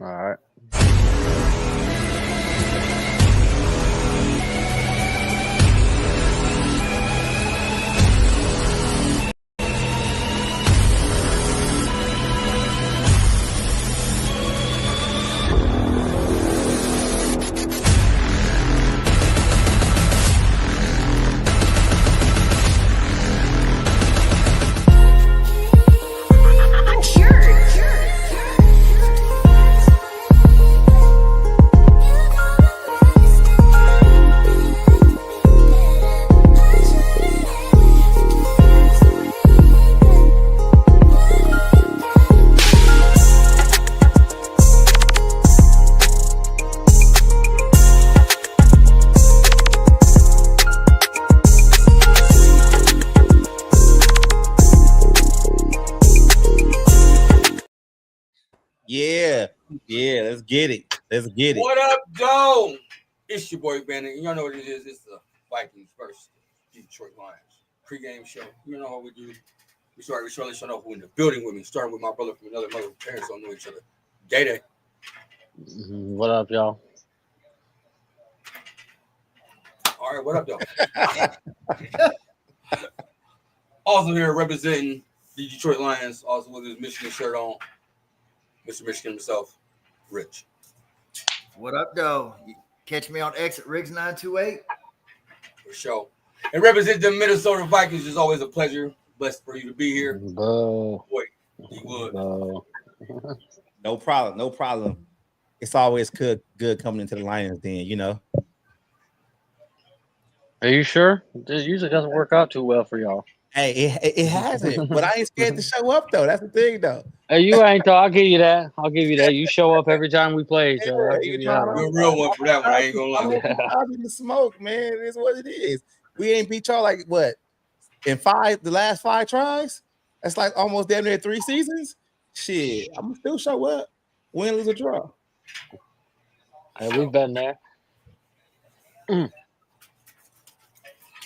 All right. Yeah, let's get it. What up, Joe? It's your boy Bandit. Y'all know what it is. It's the Vikings versus Detroit Lions pregame show. You know how we do. We surely show know who in the building with me. Starting with my brother from another mother. Parents don't know each other. Day. What up, y'all? All right, what up, y'all? Also here representing the Detroit Lions, also with his Michigan shirt on, Mr. Michigan himself, Rich. What up, though? Catch me on X at Riggs928. For sure. And represent the Minnesota Vikings is always a pleasure. Blessed for you to be here. Bo. Boy, he would. Bo. No problem. It's always good coming into the Lions den, you know. Are you sure? It usually doesn't work out too well for y'all. Hey, it hasn't, but I ain't scared to show up though. That's the thing though. Hey, you ain't though. I'll give you that. You show up every time we play, so I'll give you that. You're a real one for that one. I ain't gonna lie. I'm in the smoke, man. It is what it is. We ain't beat y'all like what in the last 5 tries. That's like almost damn near 3 seasons. Shit, I'm gonna still show up. Win, lose, or draw. Hey, we've been there.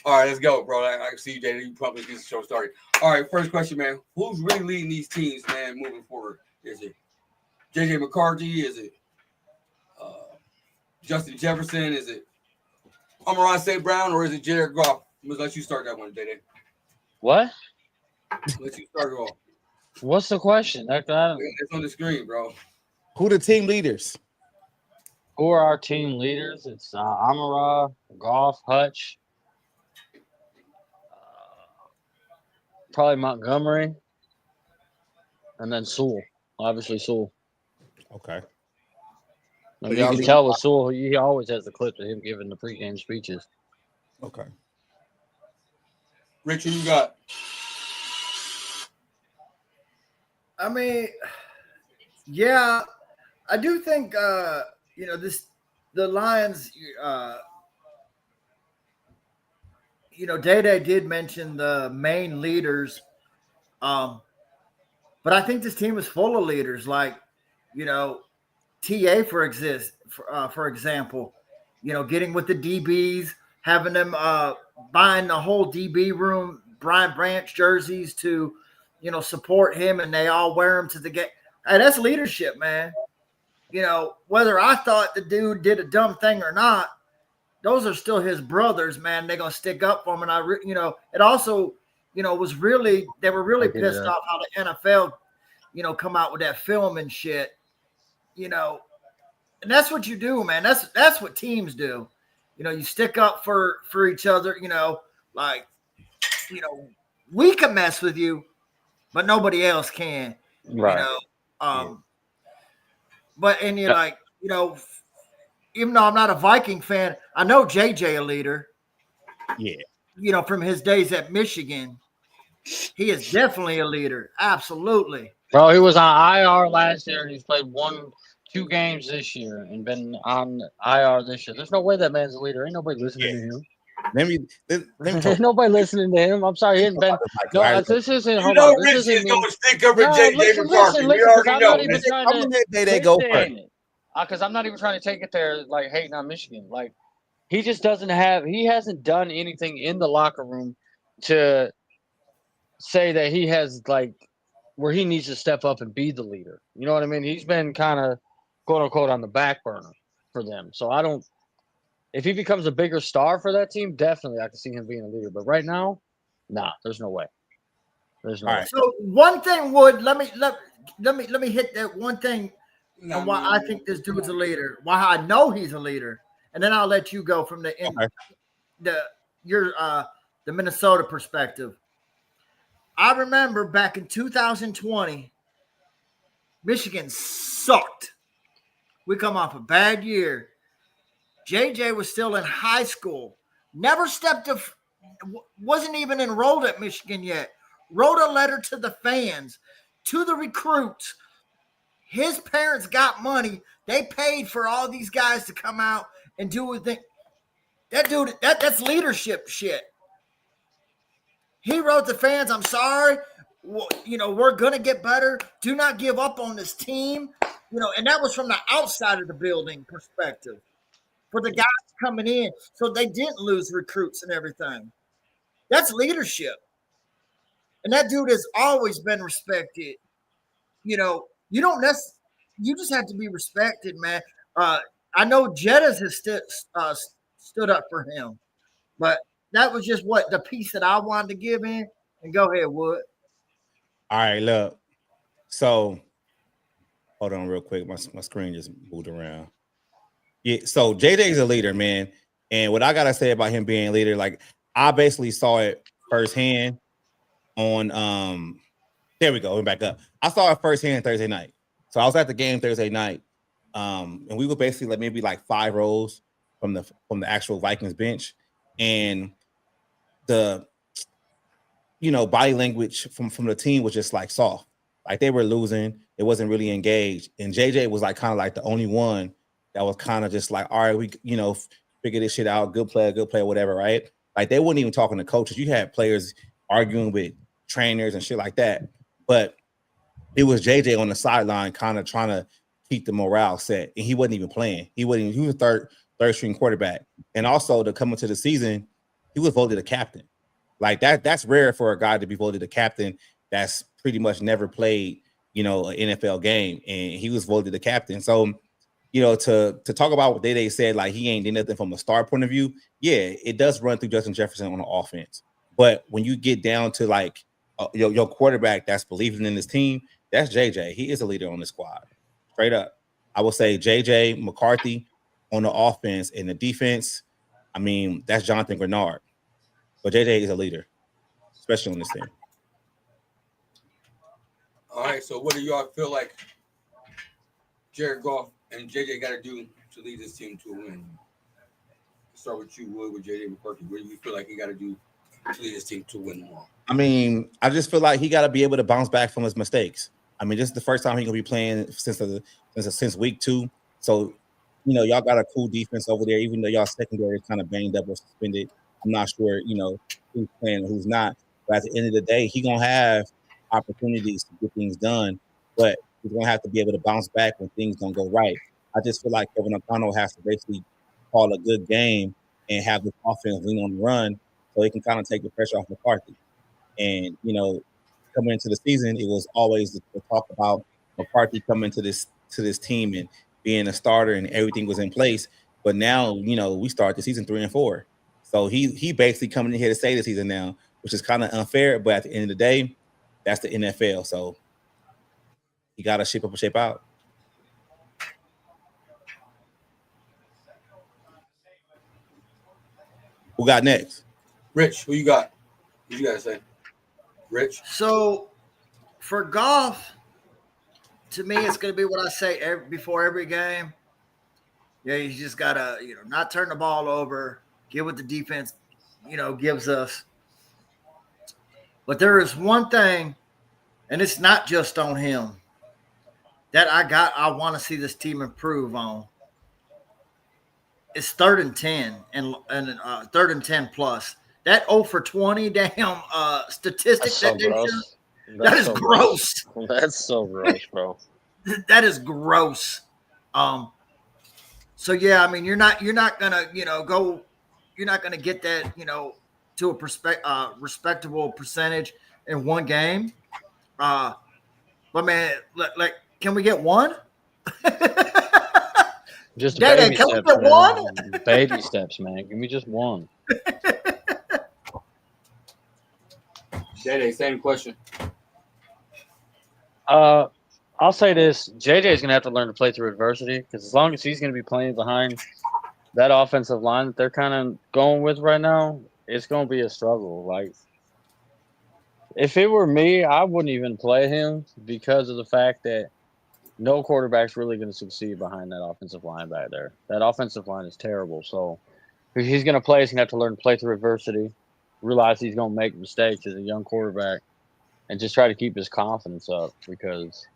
All right, let's go, bro. I can see you, Jay. You probably get the show started. All right, first question, man. Who's really leading these teams, man, moving forward? Is it J.J. McCarthy? Is it Justin Jefferson? Is it Amon-Ra St. Brown? Or is it Jared Goff? I'm gonna let you start that one, J.J. What? Let you start it off. What's the question? It's on the screen, bro. Who the team leaders? Who are our team leaders? It's Amon-Ra, Goff, Hutch. Probably Montgomery, and then Sewell. Obviously, Sewell. Okay. You can tell with Sewell, he always has the clips of him giving the pregame speeches. Okay. Rich, who you got? I mean, yeah, I do think the Lions. Day did mention the main leaders, but I think this team is full of leaders. Like, TA for example, getting with the DBs, having them buying the whole DB room, Brian Branch jerseys to, support him, and they all wear them to the game. Hey, that's leadership, man. Whether I thought the dude did a dumb thing or not, those are still his brothers, man. They're gonna stick up for him, and it also, was really they were really pissed off how the NFL, come out with that film and shit, and that's what you do, man. That's what teams do, you stick up for each other, we can mess with you, but nobody else can, right? But you're like, even though I'm not a Viking fan, I know JJ a leader. Yeah. From his days at Michigan, he is definitely a leader. Absolutely. Bro, he was on IR last year, and he's played 2 games this year and been on IR this year. There's no way that man's a leader. Ain't nobody listening to him. Let me Ain't nobody listening to him. I'm sorry, he hasn't been. No, this isn't. Hold on. This isn't me. Stick up with J.J. McCarthy. We already know. Because I'm not even trying to take it there like hating on Michigan. Like, he just he hasn't done anything in the locker room to say that he has, like, where he needs to step up and be the leader. You know what I mean? He's been kind of quote unquote on the back burner for them. So I don't. If he becomes a bigger star for that team, definitely I can see him being a leader. But right now, nah, there's no way. There's no way. So one thing, Wood, let me hit that one thing on why I think this dude's a leader, why I know he's a leader, and then I'll let you go from the Minnesota perspective. I remember back in 2020, Michigan sucked. We come off a bad year. JJ was still in high school. Never wasn't even enrolled at Michigan yet. Wrote a letter to the fans, to the recruits. His parents got money. They paid for all these guys to come out and do a thing. That dude, that's leadership shit. He wrote the fans, I'm sorry. We're going to get better. Do not give up on this team. And that was from the outside of the building perspective for the guys coming in. So they didn't lose recruits and everything. That's leadership. And that dude has always been respected. You just have to be respected, man. I know Jettas has stood up for him, but that was just the piece that I wanted to give in. And go ahead, Wood. All right, look. So, hold on real quick. My screen just moved around. Yeah, so JJ is a leader, man. And what I gotta say about him being a leader, like I basically saw it firsthand on there we go. We're back up. I saw it firsthand Thursday night. So I was at the game Thursday night. And we were basically maybe 5 rows from the actual Vikings bench. And the body language from the team was just soft. Like they were losing. It wasn't really engaged. And JJ was kind of the only one that was kind of just all right, we figure this shit out. Good player, whatever, right? Like they weren't even talking to coaches. You had players arguing with trainers and shit like that. But it was JJ on the sideline kind of trying to keep the morale set. And he wasn't even playing. He was a third string quarterback. And also to come into the season, he was voted a captain. Like that's rare for a guy to be voted a captain that's pretty much never played, an NFL game. And he was voted the captain. So, to talk about what they said, he ain't did nothing from a star point of view. Yeah, it does run through Justin Jefferson on the offense. But when you get down to your quarterback that's believing in his team, that's JJ. He is a leader on the squad. Straight up. I will say JJ McCarthy on the offense and the defense. I mean, that's Jonathan Grenard. But JJ is a leader, especially on this team. All right, so what do y'all feel like Jared Goff and JJ got to do to lead this team to a win? Start with you, Wood, with JJ McCarthy. What do you feel like he got to do to lead his team to win more? I mean, I just feel like he got to be able to bounce back from his mistakes. I mean, this is the first time he's gonna be playing since week 2. So, y'all got a cool defense over there, even though y'all secondary is kind of banged up or suspended. I'm not sure, who's playing and who's not. But at the end of the day, he's gonna have opportunities to get things done, but he's gonna have to be able to bounce back when things don't go right. I just feel like Kevin O'Connell has to basically call a good game and have the offense lean on the run so he can kind of take the pressure off McCarthy. And coming into the season, it was always the talk about McCarthy coming to this team and being a starter and everything was in place. But now, we start the season 3-4. So he basically coming in here to stay the season now, which is kind of unfair. But at the end of the day, that's the NFL. So you got to shape up and shape out. Who got next? Rich, who you got? What you got to say? Rich? So for Goff, to me, it's going to be what I say before every game. Yeah, you just got to, not turn the ball over, get what the defense, gives us. But there is one thing, and it's not just on him, that I want to see this team improve on. It's 3rd and 10 and 3rd and 10 plus. That 0 for 20 damn statistic that is gross. That's so gross, bro. That is gross. So yeah, I mean, you're not gonna go. You're not gonna get that to a respectable percentage in one game. But man, can we get one? Just Dad, baby can we steps, get man. one? Baby steps, man. Give me just one. Daddy, same question. I'll say this: JJ is going to have to learn to play through adversity because as long as he's going to be playing behind that offensive line that they're kind of going with right now, it's going to be a struggle. Like, if it were me, I wouldn't even play him because of the fact that no quarterback's really going to succeed behind that offensive line back there. That offensive line is terrible. So if he's going to play, he's going to have to learn to play through adversity, realize he's going to make mistakes as a young quarterback, and just try to keep his confidence up because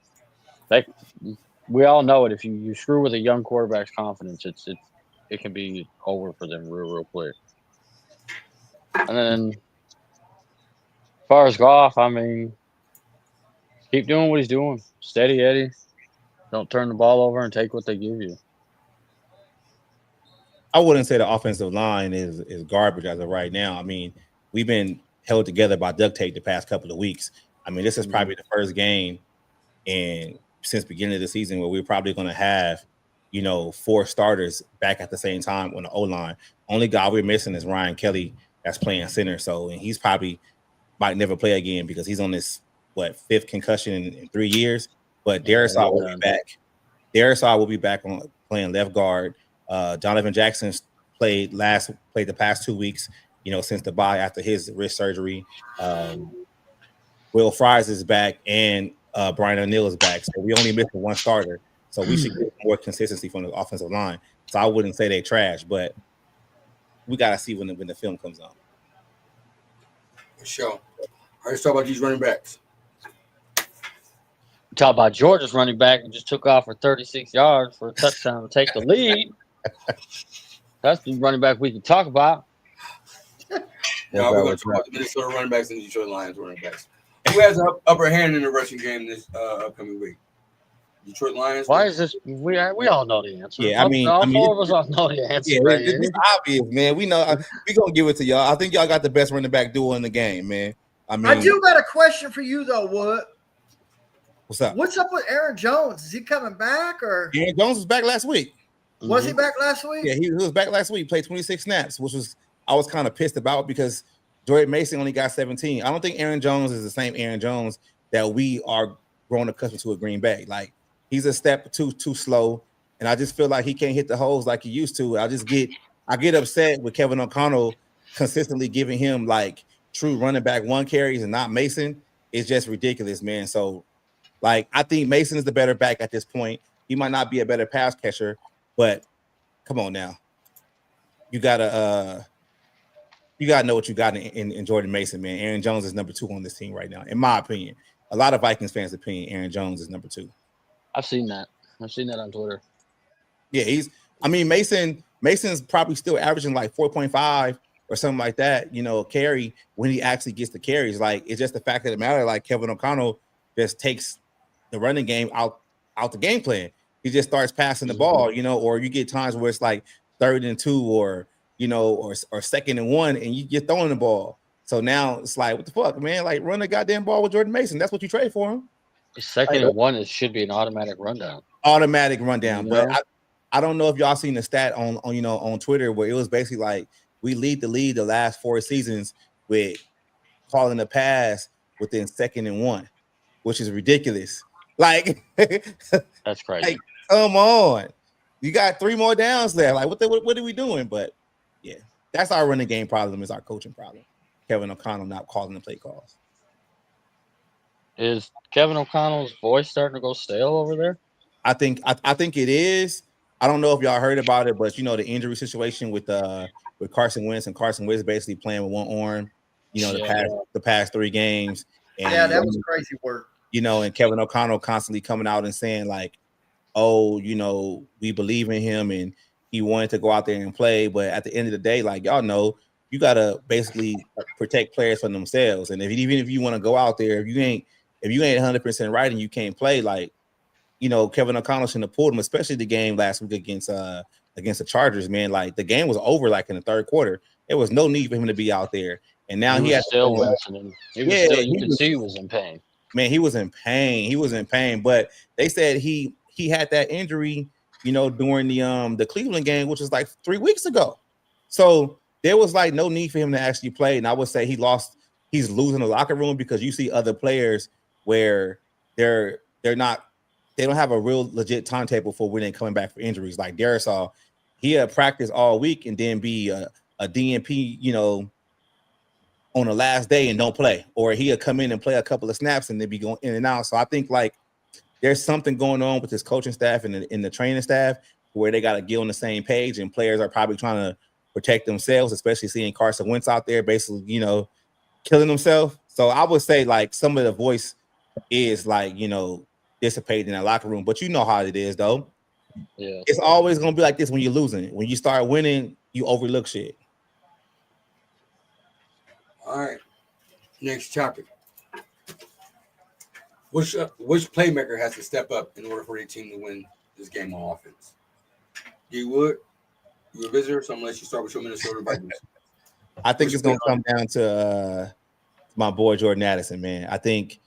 we all know it. If you screw with a young quarterback's confidence, it can be over for them real quick. And then as far as Goff, I mean, keep doing what he's doing. Steady Eddie. Don't turn the ball over and take what they give you. I wouldn't say the offensive line is garbage as of right now. I mean, we've been held together by duct tape the past couple of weeks. I mean, this is probably the first game since beginning of the season where we're probably going to have, 4 starters back at the same time on the O-line. Only guy we're missing is Ryan Kelly that's playing center. So, and he's probably might never play again because he's on this, 5th concussion in 3 years. But Darisaw will be back. Darisaw will be back on playing left guard. Donovan Jackson's played the past 2 weeks, since the bye after his wrist surgery. Will Fries is back and Brian O'Neill is back. So we only missing 1 starter. So we should get more consistency from the offensive line. So I wouldn't say they trash, but we got to see when the film comes on. For sure. All right, let's talk about these running backs. Talk about Georgia's running back and just took off for 36 yards for a touchdown to take the lead. That's the running back we can talk about. Now we're going to talk about the Minnesota running backs and the Detroit Lions running backs. Who has an upper hand in the rushing game this upcoming week? Detroit Lions. Why is this? We all know the answer. Yeah, I mean, all 4 of us all know the answer. Yeah, right it's obvious, man. We know. We're gonna give it to y'all. I think y'all got the best running back duo in the game, man. I mean, I do got a question for you though, Wood. What's up? What's up with Aaron Jones? Is he coming back or? Aaron Jones was back last week. Was he back last week? Yeah, he was back last week. Played 26 snaps, which I was kind of pissed about because Jordan Mason only got 17. I don't think Aaron Jones is the same Aaron Jones that we are grown accustomed to at Green Bay. Like, he's a step too slow, and I just feel like he can't hit the holes like he used to. I get upset with Kevin O'Connell consistently giving him like true running back 1 carries and not Mason. It's just ridiculous, man. So, like, I think Mason is the better back at this point. He might not be a better pass catcher, but come on now, you gotta know what you got in Jordan Mason, man. Aaron Jones is number 2 on this team right now, in my opinion. A lot of Vikings fans' opinion, Aaron Jones is number 2. I've seen that. I've seen that on Twitter. Yeah, Mason's probably still averaging like 4.5 or something like that, carry when he actually gets the carries. Like, it's just the fact of the matter, like Kevin O'Connell just takes the running game out the game plan. He just starts passing the ball, or you get times where it's like 3rd and 2 or 2nd and 1 and you get throwing the ball. So now it's like, what the fuck, man? Like, run the goddamn ball with Jordan Mason. That's what you trade for him. 2nd and 1 should be an automatic rundown. Automatic rundown. But I don't know if y'all seen the stat on Twitter where it was basically like we lead the last 4 seasons with calling a pass within 2nd and 1, which is ridiculous. Like, that's crazy. Like, come on, you got 3 more downs left. Like, what are we doing? But yeah, that's our running game problem. Is our coaching problem. Kevin O'Connell not calling the play calls. Is Kevin O'Connell's voice starting to go stale over there? I think it is. I don't know if y'all heard about it, but the injury situation with Carson Wentz, and Carson Wentz basically playing with 1 arm, the past 3 games. And, yeah, that was crazy work. And Kevin O'Connell constantly coming out and saying like, oh, we believe in him and he wanted to go out there and play. But at the end of the day, like, y'all know, you got to basically protect players from themselves. And even if you want to go out there, if you ain't 100% right and you can't play, like, Kevin O'Connell shouldn't have pulled him, especially the game last week against the Chargers, man. Like, the game was over like in the 3rd quarter. There was no need for him to be out there. And now he had still wincing. You could see he was in pain. Man, he was in pain. But they said he had that injury during the Cleveland game, which was like 3 weeks ago. So there was like no need for him to actually play. And I would say he's losing the locker room because you see other players where they don't have a real legit timetable for when they're coming back for injuries. Like Darisaw, he had practice all week and then be a DNP, on the last day and don't play, or he'll come in and play a couple of snaps and then be going in and out. So I think like there's something going on with his coaching staff and the training staff where they got to get on the same page, and players are probably trying to protect themselves, especially seeing Carson Wentz out there basically, killing himself. So I would say like some of the voice is like, dissipating in that locker room, but you know how it is though. Yeah. It's always going to be like this when you're losing. When you start winning, you overlook shit. All right. Next topic. Which playmaker has to step up in order for their team to win this game on offense? D Wood, you're a visitor, so I'm gonna let you start with your Minnesota Vikings. I think it's gonna come down to my boy Jordan Addison, man. I think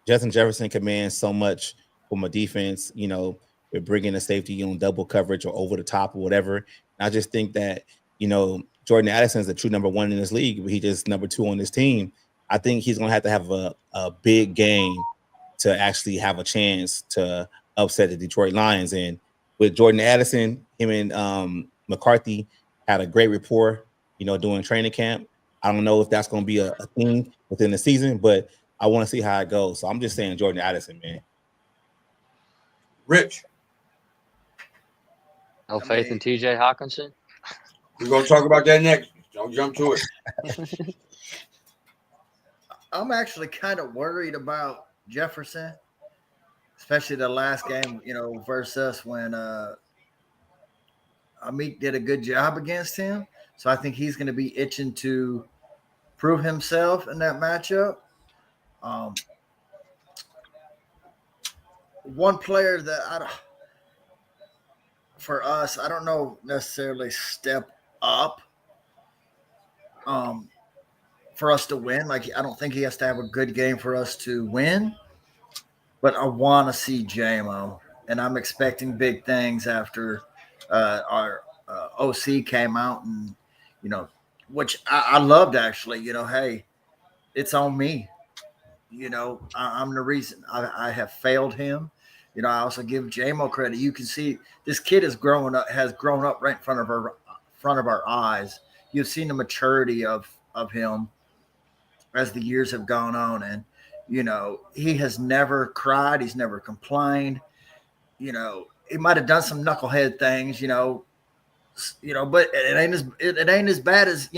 Justin Jefferson commands so much from a defense. We're bringing a safety on double coverage or over the top or whatever. And I just think that Jordan Addison is the true number one in this league, but he just number two on this team. I think he's gonna have to have a big game to actually have a chance to upset the Detroit Lions. And with Jordan Addison, him and McCarthy had a great rapport, during training camp. I don't know if that's going to be a thing within the season, but I want to see how it goes. So I'm just saying Jordan Addison, man. Rich. No faith in TJ Hawkinson? We're going to talk about that next. Don't jump to it. I'm actually kind of worried about Jefferson, especially the last game, versus us when Amit did a good job against him. So I think he's going to be itching to prove himself in that matchup. One player that for us, I don't know necessarily step up for us to win. Like, I don't think he has to have a good game for us to win, but I want to see JMO, and I'm expecting big things after our OC came out, and which I loved actually. Hey, it's on me. I'm the reason I have failed him. I also give JMO credit. You can see this kid has grown up right in front of our eyes. You've seen the maturity of him as the years have gone on, and he has never cried. He's never complained. He might have done some knucklehead things, but it ain't as bad as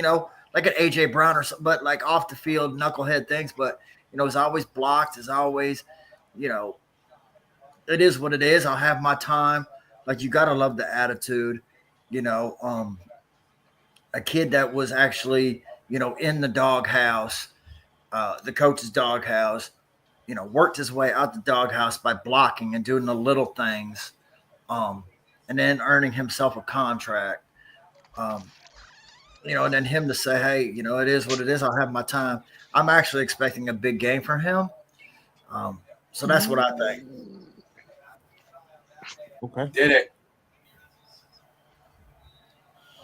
like an AJ Brown or something. But like off the field knucklehead things. But it's always blocked. It's always, it is what it is. I'll have my time. Like, you gotta love the attitude. A kid that was actually in the doghouse, the coach's doghouse, worked his way out the doghouse by blocking and doing the little things, and then earning himself a contract. And then him to say, hey, it is what it is. I'll have my time. I'm actually expecting a big game from him. So that's what I think. Okay. Did it.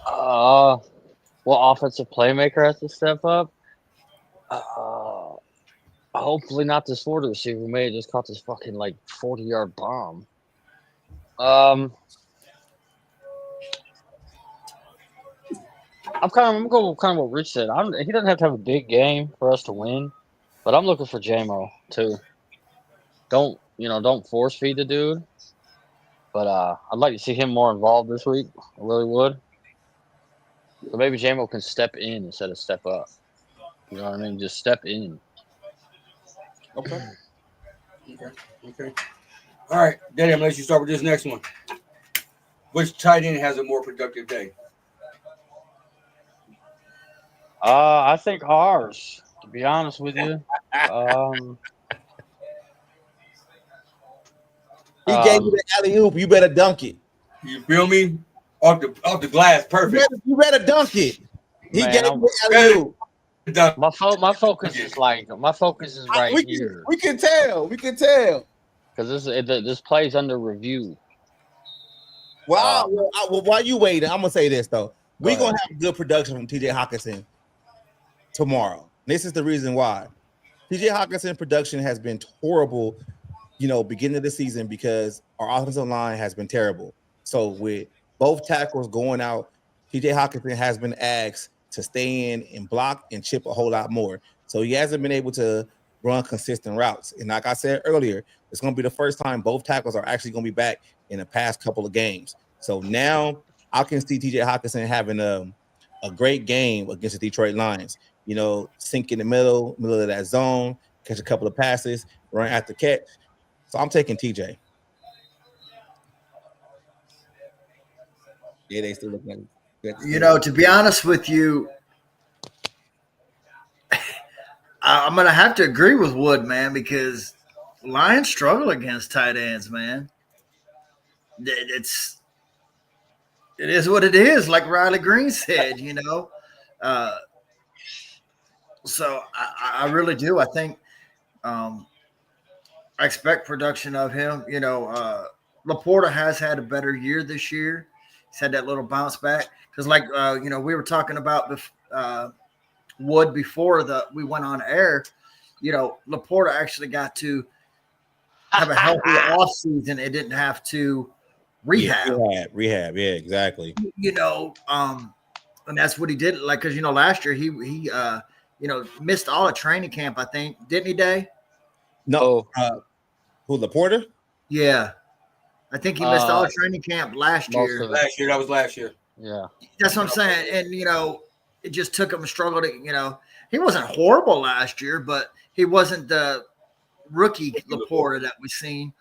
What offensive playmaker has to step up? Hopefully not this Florida receiver who may have just caught this fucking 40-yard bomb. I'm going kind of what Rich said. He doesn't have to have a big game for us to win, but I'm looking for JMO too. Don't force feed the dude, but I'd like to see him more involved this week. I really would. So maybe JMO can step in instead of step up. You know what I mean? Just step in. Okay. All right, Daddy, I'm going to let you start with this next one. Which tight end has a more productive day? I think ours, to be honest with you. He gave you the alley-oop. You better dunk it. You feel me? Off the glass, perfect. You better dunk it. He Man, gave you the alley-oop. My focus is right here. We can tell. Because this play's under review. Well, while you waiting, I'm gonna say this though. We're gonna have good production from TJ Hawkinson tomorrow. This is the reason why. TJ Hawkinson production has been horrible, beginning of the season because our offensive line has been terrible. So with both tackles going out, TJ Hawkinson has been asked to stay in and block and chip a whole lot more. So he hasn't been able to run consistent routes. And like I said earlier, it's going to be the first time both tackles are actually going to be back in the past couple of games. So now I can see TJ Hawkinson having a great game against the Detroit Lions. Sink in the middle of that zone, catch a couple of passes, run after catch. So I'm taking TJ. Yeah, they still look like good. To be honest with you, I'm gonna have to agree with Wood, man, because Lions struggle against tight ends, man. It is what it is, like Riley Green said, So I really do. I think I expect production of him. Laporta has had a better year this year. He's had that little bounce back because, we were talking about Wood before we went on air. Laporta actually got to have a healthy offseason. It didn't have to rehab. Rehab. Yeah, exactly. And that's what he did. Because last year he missed all of training camp. I think didn't he, Day? No. Who, Laporta? Yeah, I think he missed all of training camp last year. That was last year. Yeah, that's what I'm saying. And it just took him a struggle to. He wasn't horrible last year, but he wasn't the rookie Laporta that we've seen.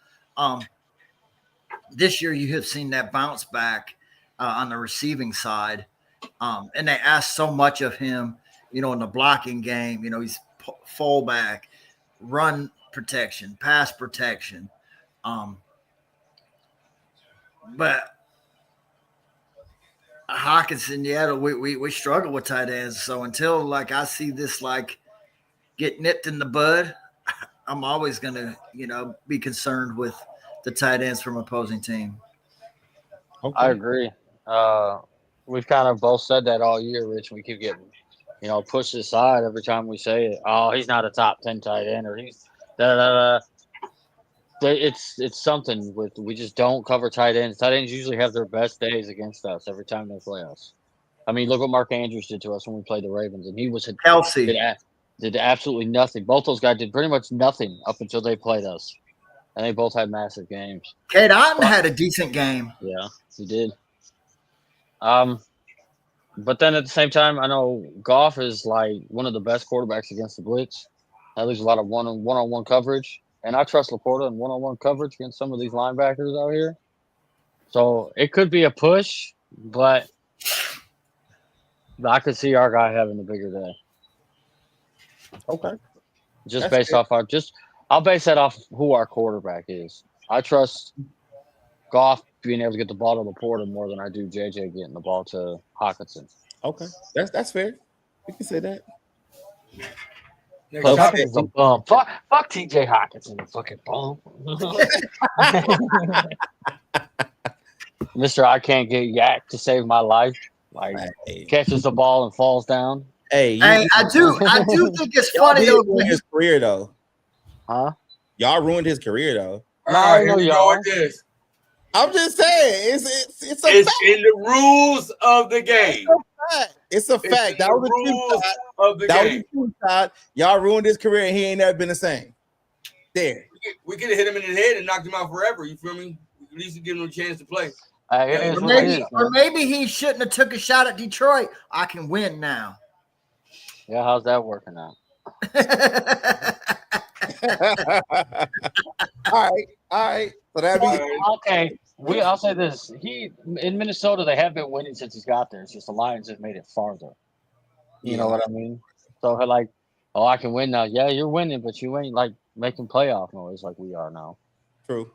This year, you have seen that bounce back on the receiving side, and they asked so much of him. In the blocking game, he's fullback, run protection, pass protection. But Hawkinson, we struggle with tight ends. So until I see this get nipped in the bud, I'm always gonna be concerned with the tight ends from opposing team. Okay. I agree. We've kind of both said that all year, Rich. We keep getting pushed aside every time we say it. Oh, he's not a top 10 tight end, or he's da. It's something we just don't cover tight ends. Tight ends usually have their best days against us every time they play us. I mean, look what Mark Andrews did to us when we played the Ravens, and he was Kelsey did absolutely nothing. Both those guys did pretty much nothing up until they played us, and they both had massive games. Cade Otton had a decent game. Yeah, he did. But then at the same time, I know Goff is one of the best quarterbacks against the blitz. There's a lot of one-on-one coverage. And I trust Laporta in one-on-one coverage against some of these linebackers out here. So it could be a push, but I could see our guy having a bigger day. Okay. Just based off I'll base that off who our quarterback is. I trust Goff being able to get the ball to Laporta more than I do JJ getting the ball to Hawkinson. Okay. That's fair. We can say that. Hawkinson's a bum. Fuck TJ Hawkinson, a fucking bum. Mr. I can't get yak to save my life. Catches the ball and falls down. Hey, I do think it's funny though. Ruined his career though. Huh? Y'all ruined his career though. All right, here we go with this. I'm just saying, it's in the rules of the game. It's a fact. That was the truth side. Y'all ruined his career, and he ain't never been the same. There, we could have hit him in the head and knocked him out forever. You feel me? At least give him a chance to play. Or maybe he shouldn't have took a shot at Detroit. I can win now. Yeah, how's that working out? All right. So that means okay. I'll say this: in Minnesota, they have been winning since he's got there. It's just the Lions have made it farther. You know what I mean? So I can win now. Yeah, you're winning, but you ain't making playoff noise like we are now. True.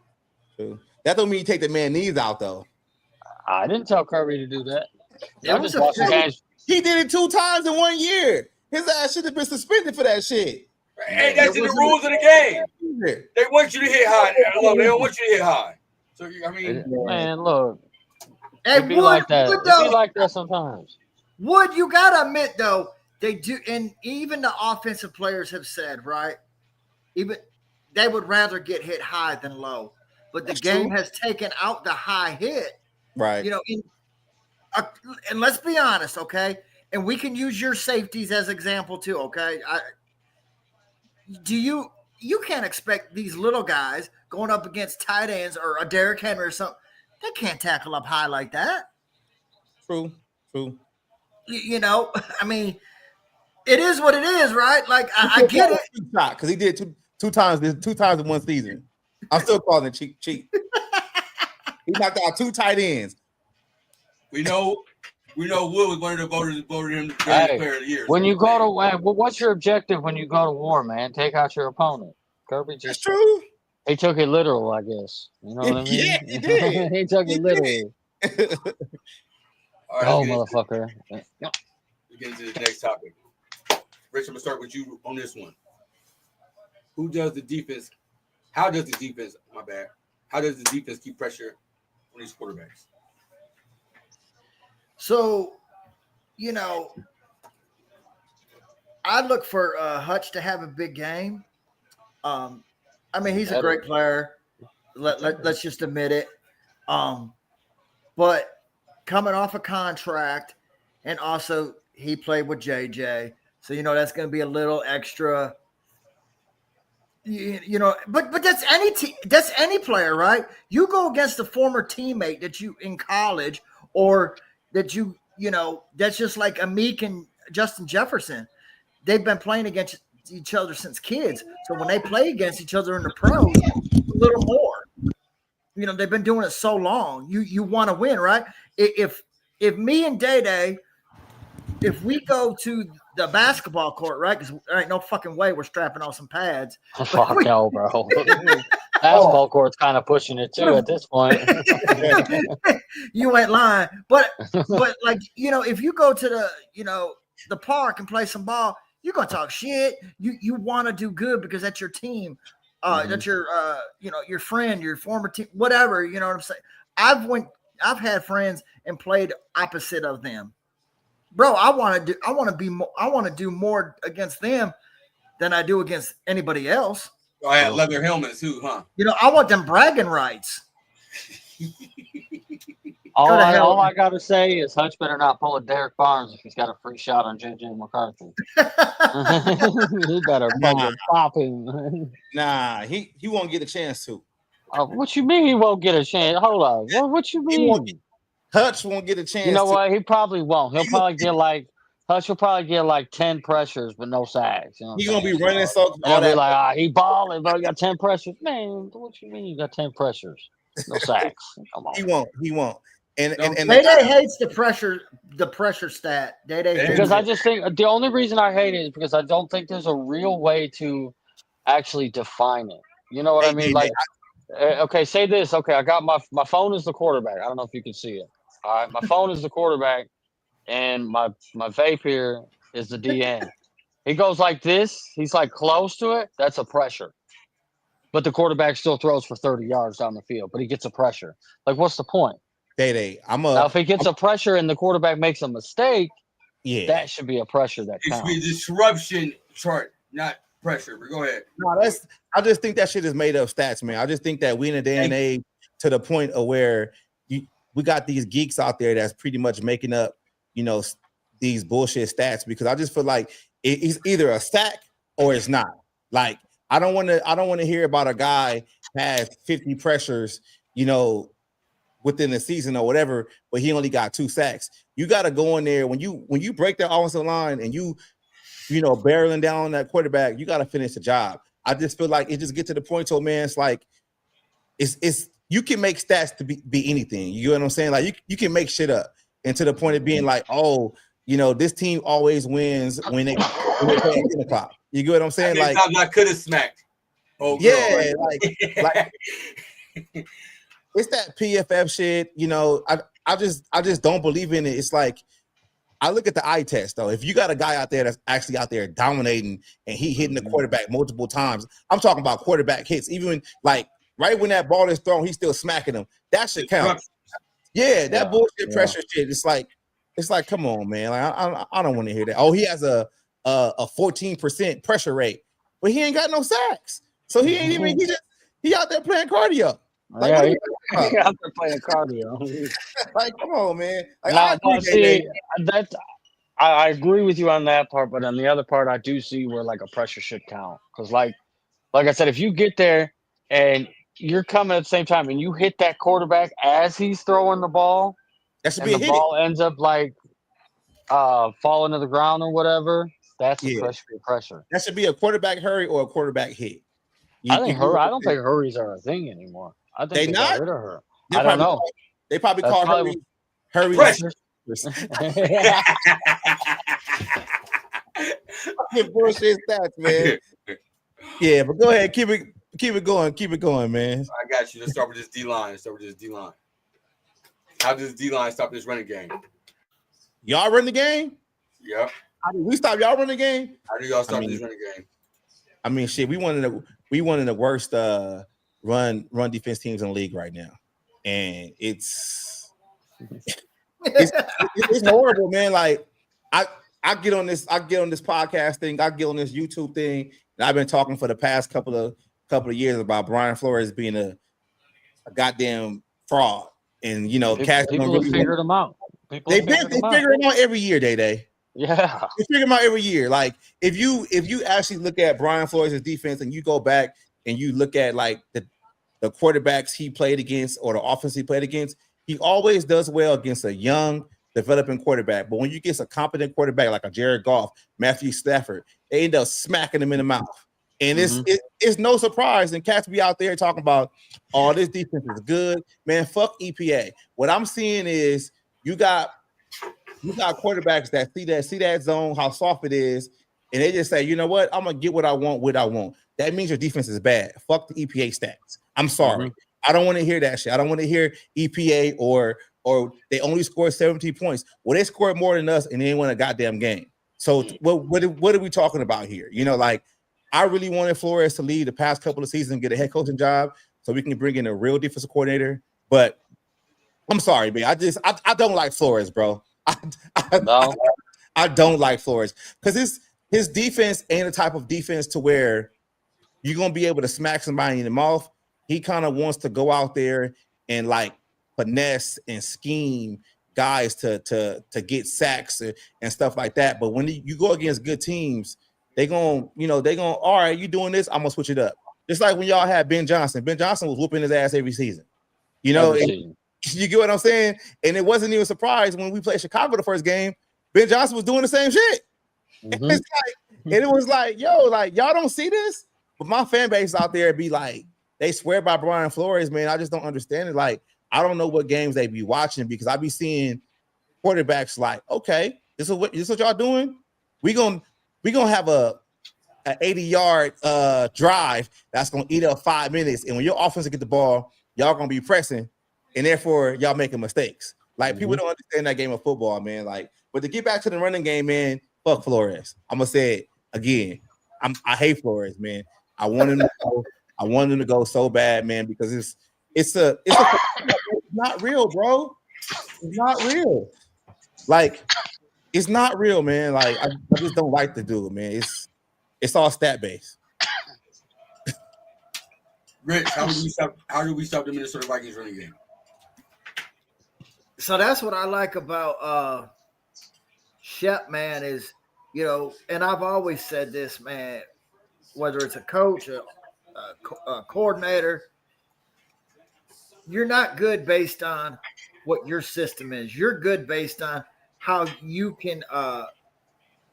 That don't mean you take the man's knees out though. I didn't tell Kirby to do that. He did it 2 times in 1 year. His ass should have been suspended for that shit. Hey, that's in the rules of the game. They want you to hit high. They don't want you to hit high. So I mean, man, look, Hey, It be like that. Wood, It though, be like that sometimes. Wood, you gotta admit though, they do, and even the offensive players have said, right? Even they would rather get hit high than low. But the That's game true. has taken out the high hit. Right. You know, and let's be honest, okay? And we can use your safeties as example too, okay? You can't expect these little guys going up against tight ends or a Derrick Henry or something. They can't tackle up high like that. True. You know, I mean, it is what it is, right? Like I get it. Because he did two times in one season. I'm still calling it cheap. He knocked out 2 tight ends. We know Wood was one of the voters that voted him the Hey, player of the year. when you go to what's your objective when you go to war, man? Take out your opponent. Kirby That's just true. he took it literal, I guess. You know what I mean? Yeah, he did. He took He it did. literally. All right, Oh, let's motherfucker. get into the next topic. Rich, I'm gonna start with you on this one. How does the defense? How does the defense keep pressure on these quarterbacks? So, you know, I look for Hutch to have a big game. I mean, he's a great player. Let's just admit it. But coming off a contract, and also he played with JJ, so you know that's going to be a little extra. You know, but that's any player, right? You go against a former teammate that you in college, or that you know, that's just like Amik and Justin Jefferson. They've been playing against each other since kids. So when they play against each other in the pros, a little more. You know, they've been doing it so long. You want to win, right? If me and Day, if we go to the basketball court, right? Because there ain't no fucking way we're strapping on some pads. Fuck no, bro. Basketball court's kind of pushing it too at this point. You ain't lying. But like, you know, if you go to the park and play some ball, you're gonna talk shit. You want to do good because that's your team. That's your your friend, your former team, whatever. You know what I'm saying? I've had friends and played opposite of them. Bro, I want to do more against them than I do against anybody else. Oh, I had leather helmets too, huh? You know, I want them bragging rights. All I gotta say is Hutch better not pull a Derek Barnes if he's got a free shot on JJ McCarthy. He better fucking pop him. Nah, he won't get a chance to. What you mean he won't get a chance? Hold on. What you mean? Hutch won't get a chance. You know what? He probably won't. Hutch will probably get like 10 pressures but no sacks. You know He's gonna be running so. They'll be like, he balling, bro. You got 10 pressures, man. What you mean you got 10 pressures? No sacks. Come on. He won't. And Day hates the pressure stat. Day because I just think the only reason I hate it is because I don't think there's a real way to actually define it. You know what I mean? Like, okay, say this. Okay, I got my phone is the quarterback. I don't know if you can see it. All right, my phone is the quarterback, and my vape here is the DN. He goes like this. He's like close to it. That's a pressure. But the quarterback still throws for 30 yards down the field, but he gets a pressure. Like, what's the point? Now, if he gets a pressure and the quarterback makes a mistake, that should be a pressure that counts. It should be a disruption chart, not pressure. But go ahead. No, I just think that shit is made up stats, man. I just think that we in a day and age to the point of where we got these geeks out there that's pretty much making up, these bullshit stats, because I just feel like it's either a sack or it's not. Like, I don't want to hear about a guy has 50 pressures, within the season or whatever, but he only got 2 sacks. You got to go in there when you break that offensive line and you barreling down that quarterback, you got to finish the job. I just feel like it just get to the point, so man, it's like it's you can make stats to be anything. You know what I'm saying? Like you can make shit up, and to the point of being like, this team always wins when they play at 10 o'clock. You get what I'm saying? Like I could have smacked. Oh yeah, like it's that PFF shit. I just don't believe in it. It's like I look at the eye test though. If you got a guy out there that's actually out there dominating and he hitting the quarterback multiple times, I'm talking about quarterback hits. Even like right when that ball is thrown, he's still smacking him. That should count. Yeah, that bullshit yeah. pressure shit. It's like, come on, man. Like, I don't want to hear that. Oh, he has a 14% pressure rate, but he ain't got no sacks. So he ain't even he out there playing cardio. Like, Yeah, what are he, we talking he about? out there playing cardio. Like, come on, man. Like, I No, agree, see, that's I agree with you on that part, but on the other part, I do see where like a pressure should count. Because like I said, if you get there and you're coming at the same time and you hit that quarterback as he's throwing the ball, that should and be a the hit. ball ends up like falling to the ground or whatever, that's a Yeah, pressure. that should be a quarterback hurry or a quarterback hit. I think get what I I'm don't saying? think hurries are a thing anymore. I think They they got not. rid of her. They I don't probably know. they probably That's call probably hurry. Pressure. Fucking bullshit stats, man. Yeah, but go ahead, keep it going, man. I got you. Let's start with this D-line. How does D-line stop this running game? Y'all run the game. Yep. How do we stop y'all running the game? How do y'all stop this running game? I mean, shit, we one of the worst run defense teams in the league right now, and it's horrible, man. Like I get on this podcast thing, I get on this YouTube thing, and I've been talking for the past couple of years about Brian Flores being a goddamn fraud, and you know, people have figured him out. They figure him out every year, Day. Yeah, they figure him out every year. Like if you actually look at Brian Flores' defense and you go back and you look at like the quarterbacks he played against or the offense he played against, he always does well against a young developing quarterback. But when you get a competent quarterback like a Jared Goff, Matthew Stafford, they end up smacking him in the mouth. And it's no surprise. And cats be out there talking about, oh, this defense is good. Man, fuck EPA. What I'm seeing is you got quarterbacks that see that zone, how soft it is, and they just say, you know what, I'm gonna get what I want. That means your defense is bad. Fuck the EPA stats. I'm sorry. I don't want to hear that shit. I don't want to hear EPA or they only scored 17 points. Well, they scored more than us and they didn't win a goddamn game. So what are we talking about here? You know, like I really wanted Flores to lead the past couple of seasons and get a head coaching job so we can bring in a real defensive coordinator. But I'm sorry, man. I don't like Flores, bro. I don't like Flores because his defense ain't the type of defense to where you're gonna be able to smack somebody in the mouth. He kind of wants to go out there and like finesse and scheme guys to get sacks and stuff like that. But when you go against good teams, they gonna all right, you doing this, I'm gonna switch it up. Just like when y'all had Ben Johnson. Ben Johnson was whooping his ass every season. You know, you get what I'm saying? And it wasn't even a surprise when we played Chicago the first game. Ben Johnson was doing the same shit. Mm-hmm. And it was like, yo, like y'all don't see this? But my fan base out there be like, they swear by Brian Flores, man. I just don't understand it. Like, I don't know what games they be watching because I be seeing quarterbacks like, okay, this is what y'all doing. We gonna have a 80-yard drive that's gonna eat up 5 minutes, and when your offense get the ball, y'all gonna be pressing, and therefore y'all making mistakes. Like people don't understand that game of football, man. Like, but to get back to the running game, man, fuck Flores. I'm gonna say it again. I hate Flores, man. I want him to go so bad, man, because it's not real, bro. It's not real. Like, it's not real, man. Like, I just don't like the dude, man. It's all stat based. Rich, how do we stop the Minnesota Vikings running game? So that's what I like about Shep, man, is, you know, and I've always said this, man, whether it's a coach, a coordinator, you're not good based on what your system is. You're good based on how you can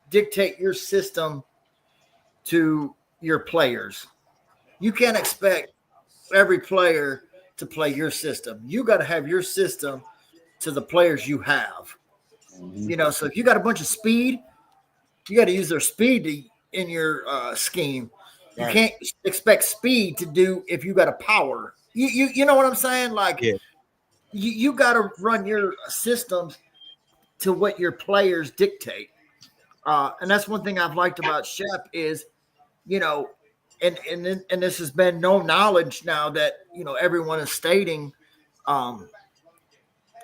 dictate your system to your players. You can't expect every player to play your system. You got to have your system to the players you have. You know, so if you got a bunch of speed, you got to use their speed in your scheme. You can't expect speed to do if you got a power. You know what I'm saying? Like, you got to run your systems to what your players dictate. And that's one thing I've liked about Shep is, you know, and this has been no knowledge now that, you know, everyone is stating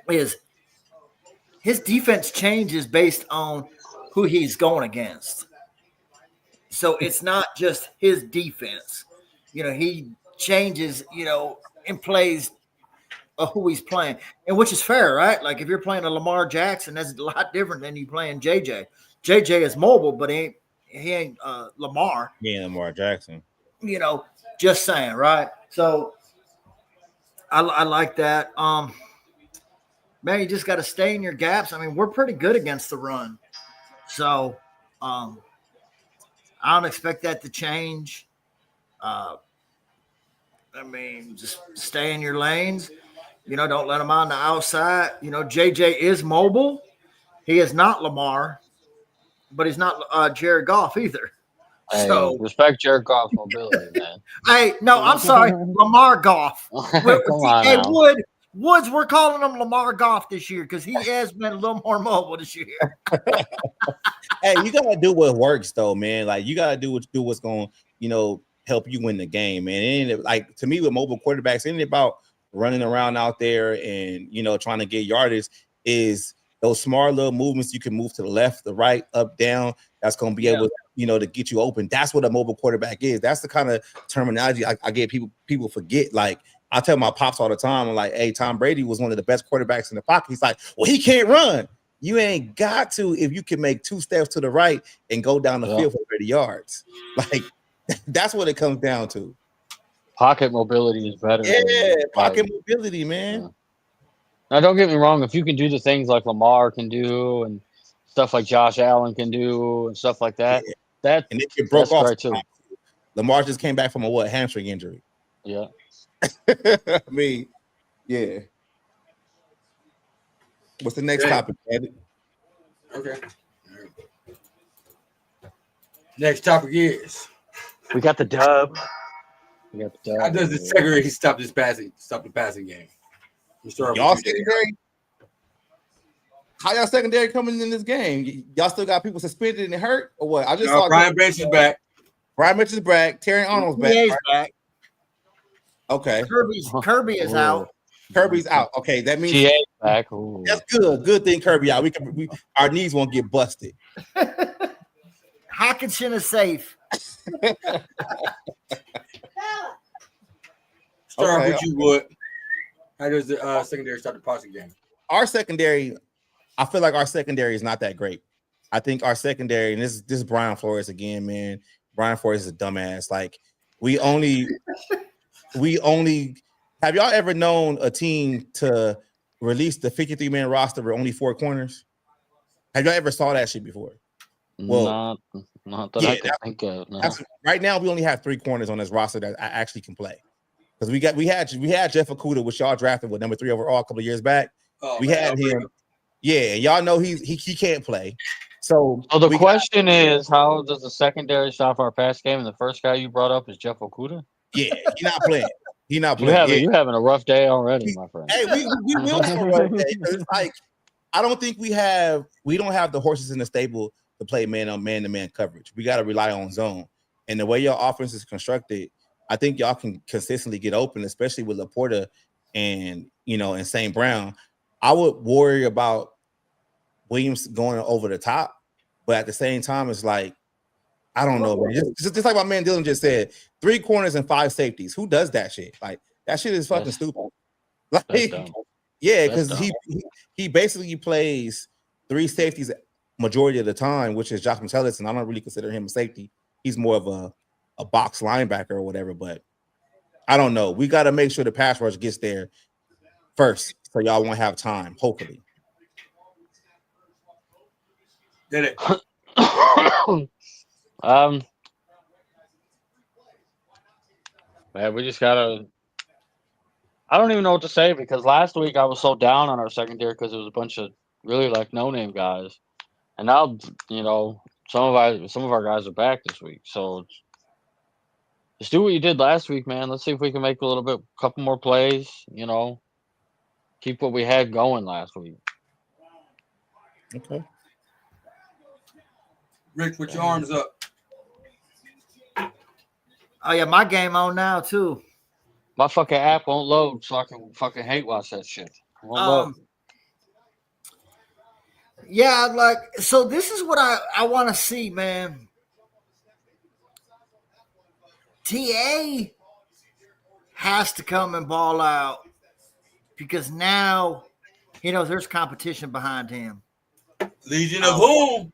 is his defense changes based on who he's going against. So it's not just his defense. He changes, and plays who he's playing, and which is fair, right? Like if you're playing a Lamar Jackson, that's a lot different than you playing JJ. JJ is mobile, but he ain't Lamar. Yeah, Lamar Jackson. Just saying, right? So I like that. Man, you just got to stay in your gaps. I mean, we're pretty good against the run, so I don't expect that to change. Just stay in your lanes. Don't let them on the outside. JJ is mobile. He is not Lamar, but he's not Jared Goff either. Hey, So respect Jared Goff's mobility, man. I'm sorry, Lamar Goff. Come on now. Woods, we're calling him Lamar Goff this year because he has been a little more mobile this year. Hey, you gotta do what works though, man. Like you gotta do what's going, help you win the game, man. It ain't, like to me with mobile quarterbacks, it ain't about running around out there and trying to get yardage. Is those small little movements you can move to the left, the right, up, down. That's gonna be able, to get you open. That's what a mobile quarterback is. That's the kind of terminology I get people forget. Like I tell my pops all the time, I'm like, hey, Tom Brady was one of the best quarterbacks in the pocket. He's like, well, he can't run. You ain't got to if you can make 2 steps to the right and go down the field for 30 yards. Like that's what it comes down to. Pocket mobility is better. Pocket mobility, man. Yeah. Now, don't get me wrong. If you can do the things like Lamar can do and stuff like Josh Allen can do and stuff like that, and it broke off right too. Lamar just came back from a hamstring injury. Yeah. I mean, yeah. What's the next topic, Andy? Okay. Next topic is we got the dub. How does the secondary stop the passing game? Y'all secondary? How y'all secondary coming in this game? Y'all still got people suspended and hurt or what? I just saw Brian Branch is back. Brian Mitch is back. Terry Arnold's back. He's back. Okay. Kirby is out. Kirby's out. Okay, that means GA's back. Ooh. That's good. Good thing Kirby out. Our knees won't get busted. Hockenson is safe. Start with you, Wood. How does the secondary start the passing game? Our secondary, I feel like our secondary is not that great. I think our secondary, and this is Brian Flores again, man. Brian Flores is a dumbass. Like we only have y'all ever known a team to release the 53-man roster with only 4 corners? Have y'all ever saw that shit before? Well, not that I can think of. No. Right now, we only have 3 corners on this roster that actually can play. Because we had Jeff Okudah, which y'all drafted with number 3 overall a couple of years back. We had him. Yeah, y'all know he can't play. So the question is, how does the secondary stop our pass game? And the first guy you brought up is Jeff Okudah. Yeah, he's not playing. He's not playing. You're having a rough day already, my friend. Hey, we will have a rough day. It's like I don't think we don't have the horses in the stable to play man-to-man coverage. We got to rely on zone. And the way your offense is constructed, I think y'all can consistently get open, especially with Laporta and and St. Brown. I would worry about Williams going over the top, but at the same time, it's like I don't know, man. Just like my man Dylan just said, 3 corners and 5 safeties. Who does that shit? Like that shit is fucking stupid. Like, yeah, because he basically plays 3 safeties majority of the time, which is Josh Metellus, and I don't really consider him a safety. He's more of a box linebacker or whatever. But I don't know. We got to make sure the pass rush gets there first, so y'all won't have time. Hopefully. Did it? Man, we just gotta. I don't even know what to say because last week I was so down on our secondary because it was a bunch of really no-name guys, and now some of our guys are back this week. So just do what you did last week, man. Let's see if we can make a couple more plays. Keep what we had going last week. Okay. Rick, put your arms up. Oh yeah, my game on now too. My fucking app won't load, so I can fucking hate watch that shit. Won't load. Yeah, like so. This is what I want to see, man. TA has to come and ball out because now he knows there's competition behind him. Legion of Boom.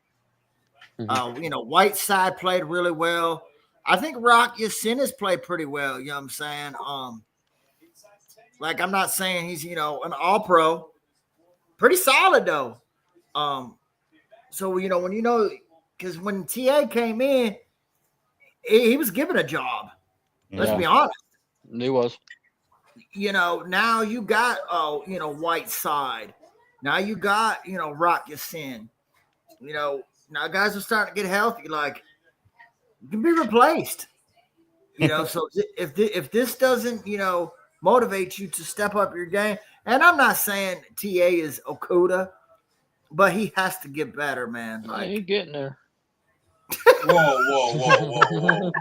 Whiteside played really well. I think Rock Yacinis played pretty well. You know what I'm saying? Like I'm not saying he's an all pro, pretty solid though. So when because when TA came in, he was given a job. Let's be honest. He was. Now you got Whiteside. Now you got Rock Yacine. Now guys are starting to get healthy. Like you can be replaced. So if this doesn't motivate you to step up your game, and I'm not saying TA is Okuda, but he has to get better, man. Like he's getting there. Whoa.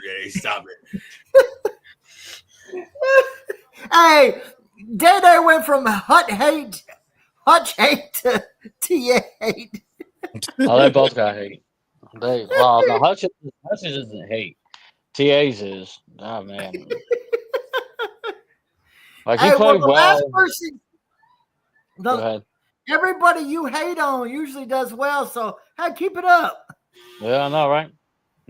Yeah, stop it. Hey, Day went from Hutch hate to TA hate. Oh, they both got hate. No, Hutch isn't hate. TA's is. Oh, man. Like, he played well. Last person, Go ahead. Everybody you hate on usually does well, so hey, keep it up. Yeah, I know, right?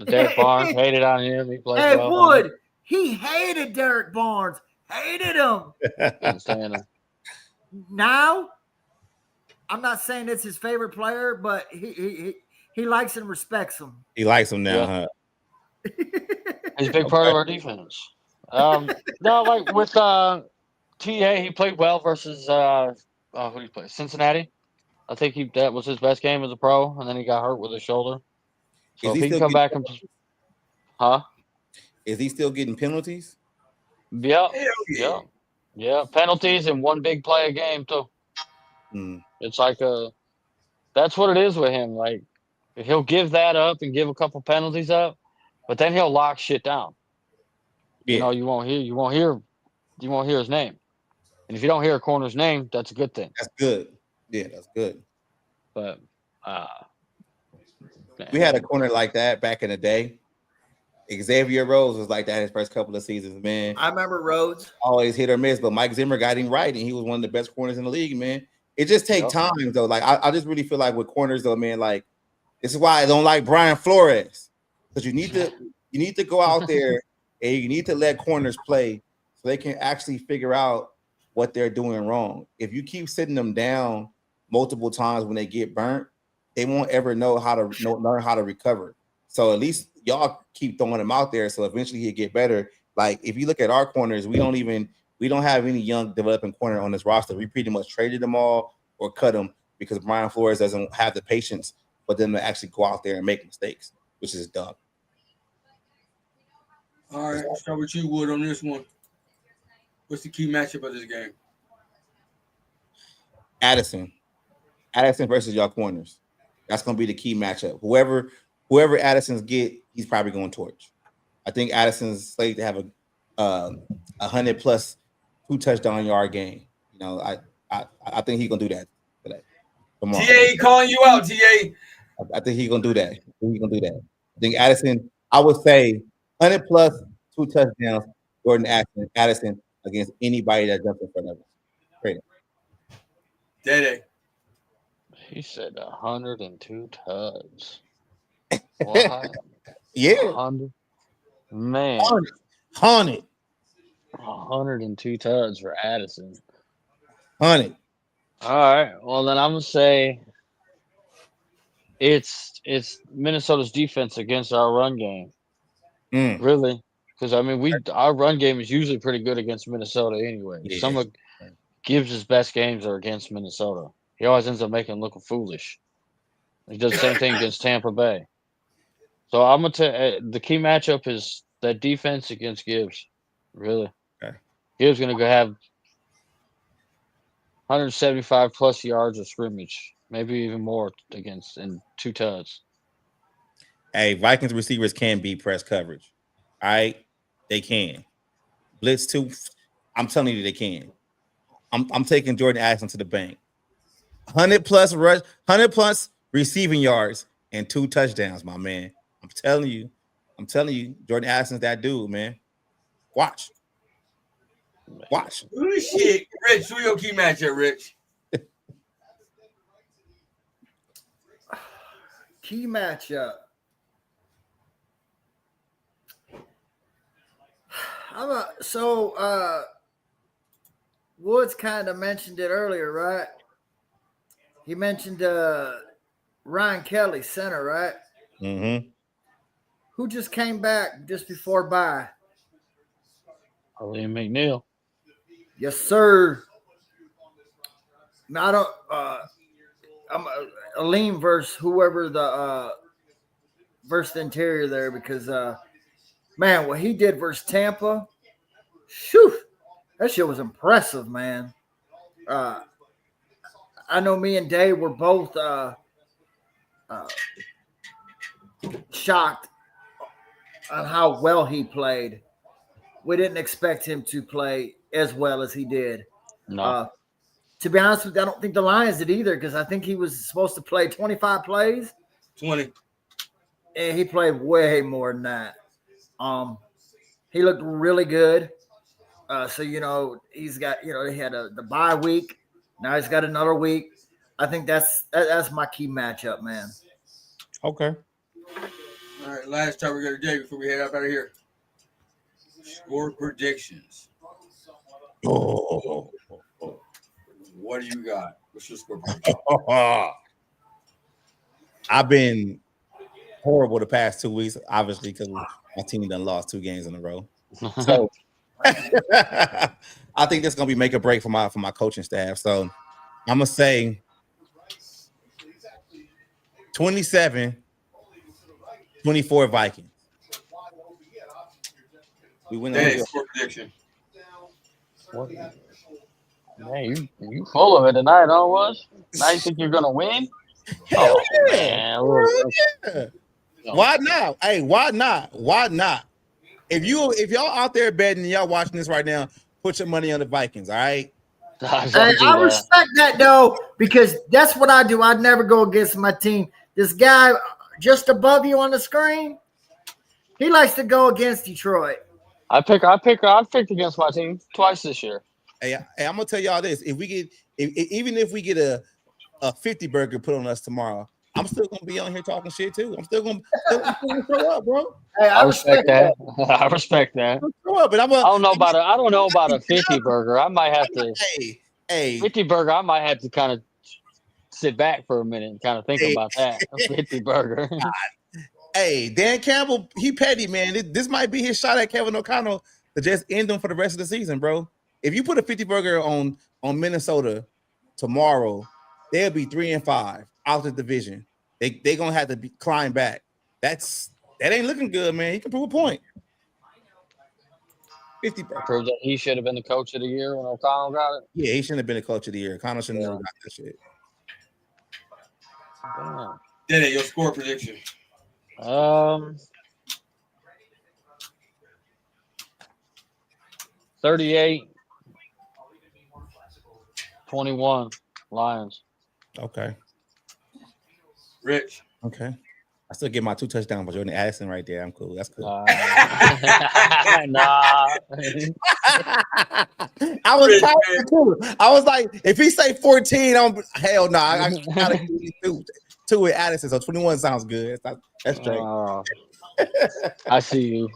Derek Barnes hated on him. He played well. Wood, he hated Derek Barnes. Hated him. Couldn't stand him. Now, I'm not saying it's his favorite player, but he likes and respects him. He likes him now, huh? He's a big part of our defense. No, like with TA, he played well versus who did he play? Cincinnati. I think that was his best game as a pro, and then he got hurt with his shoulder. So if he can come back and is he still getting penalties? Yeah. Penalties and one big play a game too. It's like that's what it is with him. Like he'll give that up and give a couple penalties up, but then he'll lock shit down. Yeah. You won't hear his name. And if you don't hear a corner's name, that's a good thing. That's good. Yeah, that's good. But we had a corner like that back in the day. Xavier Rhodes was like that his first couple of seasons, man. I remember Rhodes. Always hit or miss, but Mike Zimmer got him right, and he was one of the best corners in the league, man. It just takes time, though. Like I just really feel like with corners, though, man, like this is why I don't like Brian Flores. Because you need to go out there and you need to let corners play so they can actually figure out what they're doing wrong. If you keep sitting them down multiple times when they get burnt, they won't ever know how to learn how to recover. So at least y'all keep throwing him out there, so eventually he'll get better. Like if you look at our corners, we don't have any young developing corner on this roster. We pretty much traded them all or cut them because Brian Flores doesn't have the patience for them to actually go out there and make mistakes, which is dumb. All right, I'll start with you, Wood, on this one. What's the key matchup of this game? Addison versus y'all corners. That's going to be the key matchup. Whoever Addison's get, he's probably going torch. I think Addison's slated to have a 100+ 2 touchdown yard game. I think he's gonna do that today. TA calling you out, TA. I think he's gonna do that. I think Addison. I would say 100+ 2 touchdowns. Jordan Addison against anybody that jumps in front of him. Great. Dede. He said 102 tuds. What? Yeah. 100. Man. 100. 102 tuds for Addison. 100. All right. Well, then I'm gonna say it's Minnesota's defense against our run game. Really, because I mean our run game is usually pretty good against Minnesota anyway. Yeah. Some of Gibbs' best games are against Minnesota. He always ends up making him look foolish. He does the same thing against Tampa Bay. So I'm gonna tell the key matchup is that defense against Gibbs. Really, Gibbs gonna go have 175+ yards of scrimmage, maybe even more against in 2 tuds. Hey, Vikings receivers can beat press coverage. All right, they can. Blitz 2, I'm telling you they can. I'm taking Jordan Addison to the bank. 100 plus rush, 100 plus receiving yards, and 2 touchdowns, my man. I'm telling you, Jordan Addison's that dude, man. Watch. Ooh, shit. Rich, who your key matchup, Rich? Key matchup. Woods kind of mentioned it earlier, right? He mentioned Ryan Kelly, center, right? Mm-hmm. Who just came back just before bye? Liam McNeil. Yes, sir. Now, I'm a lean versus whoever versus the interior there because man, what he did versus Tampa, shoo, that shit was impressive, man. I know me and Dave were both shocked on how well he played. We didn't expect him to play as well as he did. No. To be honest with you, I don't think the Lions did either because I think he was supposed to play 25 plays. 20. And he played way more than that. He looked really good. So, he's got, he had the bye week. Now he's got another week. I think that's my key matchup, man. Okay. All right, last time we're going to do before we head up out of here. Score predictions. Oh. What do you got? What's your score prediction? I've been horrible the past 2 weeks, obviously, because my team done lost 2 games in a row. So I think that's gonna be make or break for my coaching staff. So I'm gonna say 27-24 Vikings. We win That is score prediction. What? Man, you full of it tonight, huh, Was? Now you think you're gonna win? Hell yeah. Man, Yeah. Why not? Hey, why not? Why not? If y'all out there betting and y'all watching this right now, put your money on the Vikings, all right? I respect that though, because that's what I do. I'd never go against my team. This guy just above you on the screen, he likes to go against Detroit. I picked against my team twice this year. Hey, I'm gonna tell y'all this: even if we get a 50 burger put on us tomorrow, I'm still gonna be on here talking shit too. I'm still gonna show up, bro. Hey, I respect that. I respect that. Show up, but I don't know about a 50 burger. I might have to. Hey, 50 burger. I might have to kind of sit back for a minute and kind of think about that. A 50 burger. Hey, Dan Campbell, he petty, man. This might be his shot at Kevin O'Connell to just end him for the rest of the season, bro. If you put a 50 burger on Minnesota tomorrow, they'll be 3-5 out of the division. They gonna have to climb back. That ain't looking good, man. He can prove a point. 50 burger. Proves that he should have been the coach of the year when O'Connell got it. Yeah, he shouldn't have been the coach of the year. O'Connell should have never got that shit. Danny, your score prediction. 38-21 Lions. Okay. Rich. Okay. I still get my 2 touchdowns for Jordan Addison right there. I'm cool. That's cool. Nah. I was tired too. I was like, if he say 14, hell no. I gotta do 2 with Addison. So 21 sounds good. That's straight. I see you.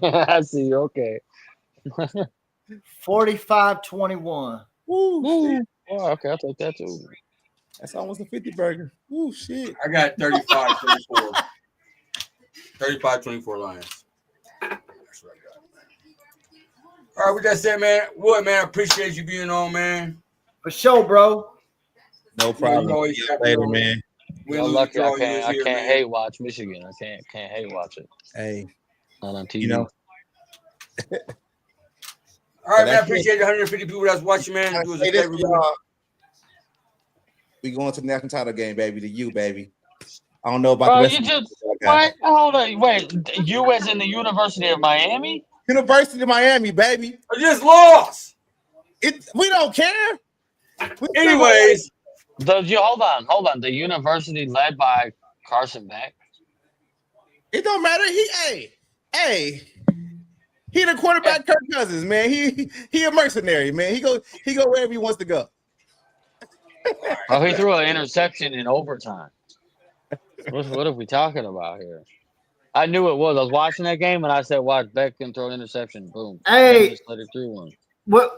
I see you. Okay. 45-21. Woo. Oh, okay, I'll take that too. That's almost a 50 burger. Woo, shit. I got 35-24. 35-24 Lions. That's what I got. All right, with that said, man, Wood, man, I appreciate you being on, man. For sure, bro. No problem. See you later, man. Well, lucky I can't hate watch Michigan. I can't hate watch it. Hey, not on TV. You know. All right, man. I appreciate the 150 people that's watching, man. It was a favor. We going to the national title game, baby. The U, baby. I don't know about Bro, the rest you of just what? Hold on, wait. You as in the University of Miami? University of Miami, baby. I just lost. We don't care. Anyways, Hold on. The university led by Carson Beck. It don't matter. Hey, he the quarterback, Kirk Cousins, man. He a mercenary, man. He go wherever he wants to go. Oh, he threw an interception in overtime. What are we talking about here? I knew it was. I was watching that game and I said, "Watch Beck can throw an interception." Boom. Hey, just let it through one.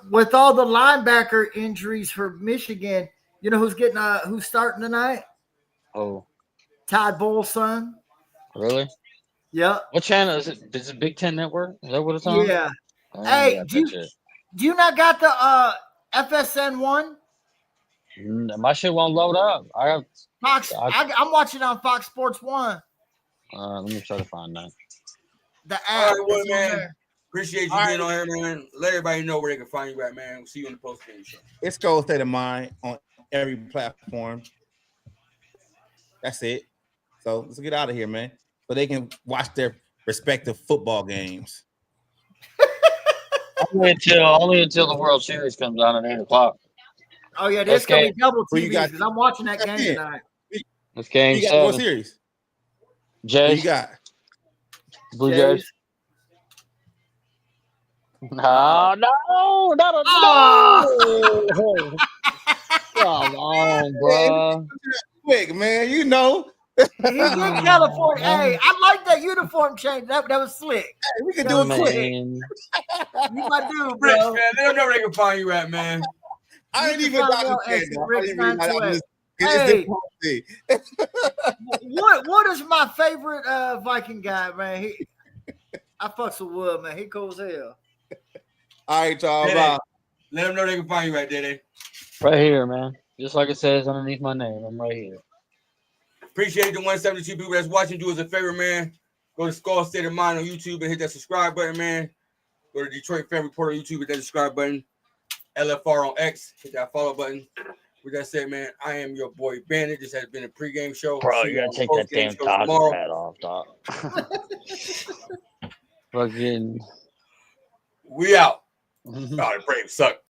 With all the linebacker injuries for Michigan, you know who's starting tonight? Oh, Todd Bowles' son. really? Yeah. What channel is it? Is it Big Ten Network? Is that what it's on? Yeah. Hey, do you not got the FSN one? My shit won't load up. I have Fox. I'm watching on Fox Sports 1. let me try to find that. The app. All right, well, is on man. there. Appreciate you being on here, man. Let everybody know where they can find you at, man. We'll see you on the post-game show. It's Skol State of Mind on every platform. That's it. So let's get out of here, man. So they can watch their respective football games. Only until the World Series comes on at 8:00. Oh yeah, there's gonna be double Who you TVs got? because I'm watching that game tonight. This game You got 7. World Series. Who Jays. you got? Blue Jays. No, not a no. Come on, bro. Quick, man. You know. He's in California. Hey, I like that uniform change. That was slick. Hey, we can do it quick. You my dude, Rich, bro. man. Let them know where they can find you at, man. I ain't even got to Hey, what is my favorite Viking guy, man? I fucks with Wood, man. He cool as hell. All right, y'all. Let them know they can find you at Dede. Right here, man. Just like it says underneath my name. I'm right here. Appreciate the 172 people that's watching. Do us a favor, man. Go to Skol State of Mind on YouTube and hit that subscribe button, man. Go to Detroit Fan Report on YouTube, hit that subscribe button. LFR on X, hit that follow button. With that said, man, I am your boy Bandit. This has been a pregame show. Bro, you gotta take that damn Dodger hat off, dog. Fucking. We out. Oh, the Braves suck.